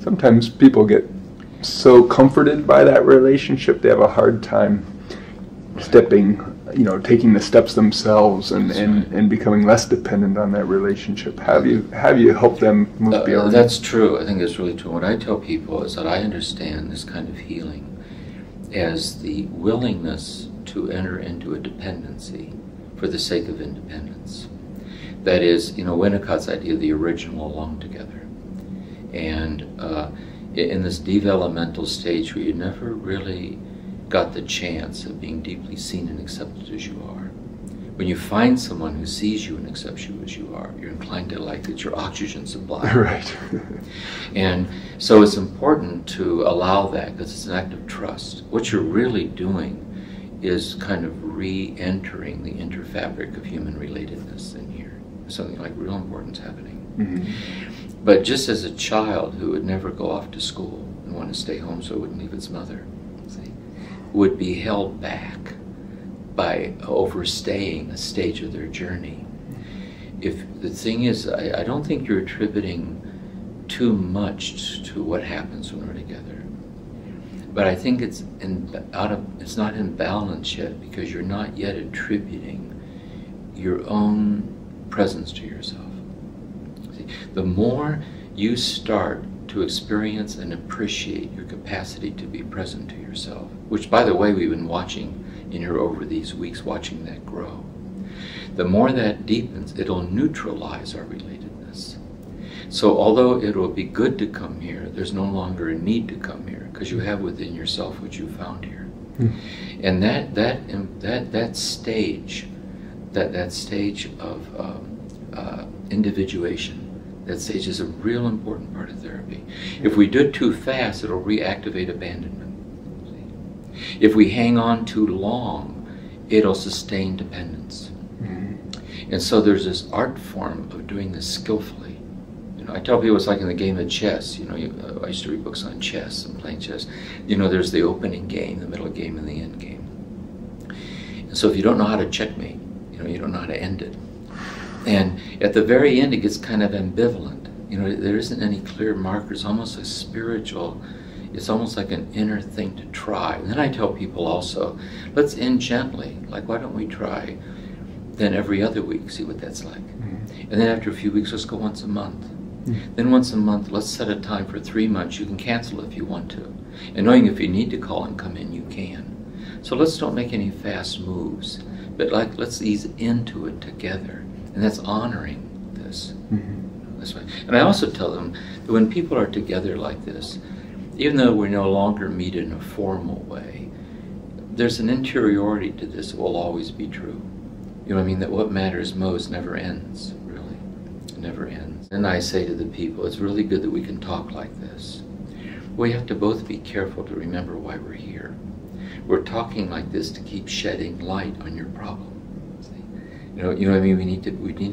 sometimes people get so comforted by that relationship, they have a hard time stepping, taking the steps themselves and becoming less dependent on that relationship. Have you helped them move beyond? That's true. I think that's really true. What I tell people is that I understand this kind of healing as the willingness to enter into a dependency for the sake of independence. That is, Winnicott's idea of the original alone together. And in this developmental stage where you never really got the chance of being deeply seen and accepted as you are, when you find someone who sees you and accepts you as you are, you're inclined to like that your oxygen supply. Right. And so it's important to allow that, because it's an act of trust. What you're really doing is kind of re-entering the interfabric of human relatedness in here. Something like real importance happening. Mm-hmm. But just as a child who would never go off to school and want to stay home so it wouldn't leave its mother, would be held back by overstaying a stage of their journey. If the thing is, I don't think you're attributing too much to what happens when we're together. But I think it's not in balance yet, because you're not yet attributing your own presence to yourself. See, the more you start to experience and appreciate your capacity to be present to yourself, which, by the way, we've been watching in here over these weeks, watching that grow, the more that deepens, it'll neutralize our relatedness. So although it will be good to come here, there's no longer a need to come here, because you have within yourself what you found here. And that stage of individuation, that stage is a real important part of therapy. If we do it too fast, it'll reactivate abandonment. See? If we hang on too long, it'll sustain dependence. Mm-hmm. And so there's this art form of doing this skillfully. I tell people it's like in the game of chess. I used to read books on chess and playing chess. There's the opening game, the middle game, and the end game. And so if you don't know how to checkmate, you don't know how to end it. And at the very end, it gets kind of ambivalent. There isn't any clear marker. It's almost a spiritual, it's almost like an inner thing to try. And then I tell people also, let's end gently. Like, why don't we try then every other week, see what that's like. Mm-hmm. And then after a few weeks, let's go once a month. Mm-hmm. Then once a month, let's set a time for 3 months. You can cancel if you want to. And knowing if you need to call and come in, you can. So let's don't make any fast moves. But let's ease into it together. And that's honoring this. Mm-hmm. This way. And I also tell them that when people are together like this, even though we no longer meet in a formal way, there's an interiority to this that will always be true. That what matters most never ends, really. It never ends. And I say to the people, it's really good that we can talk like this. We have to both be careful to remember why we're here. We're talking like this to keep shedding light on your problem. We need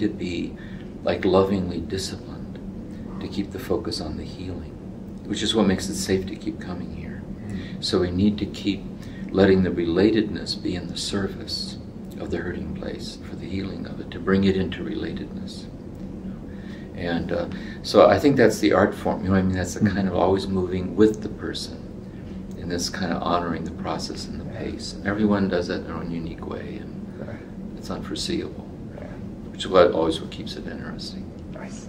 to be like lovingly disciplined to keep the focus on the healing, which is what makes it safe to keep coming here. So we need to keep letting the relatedness be in the service of the hurting place for the healing of it, to bring it into relatedness. And so I think that's the art form. That's the kind of always moving with the person, and this kind of honoring the process and the pace. And everyone does that in their own unique way. And it's unforeseeable, which is what keeps it interesting. Nice.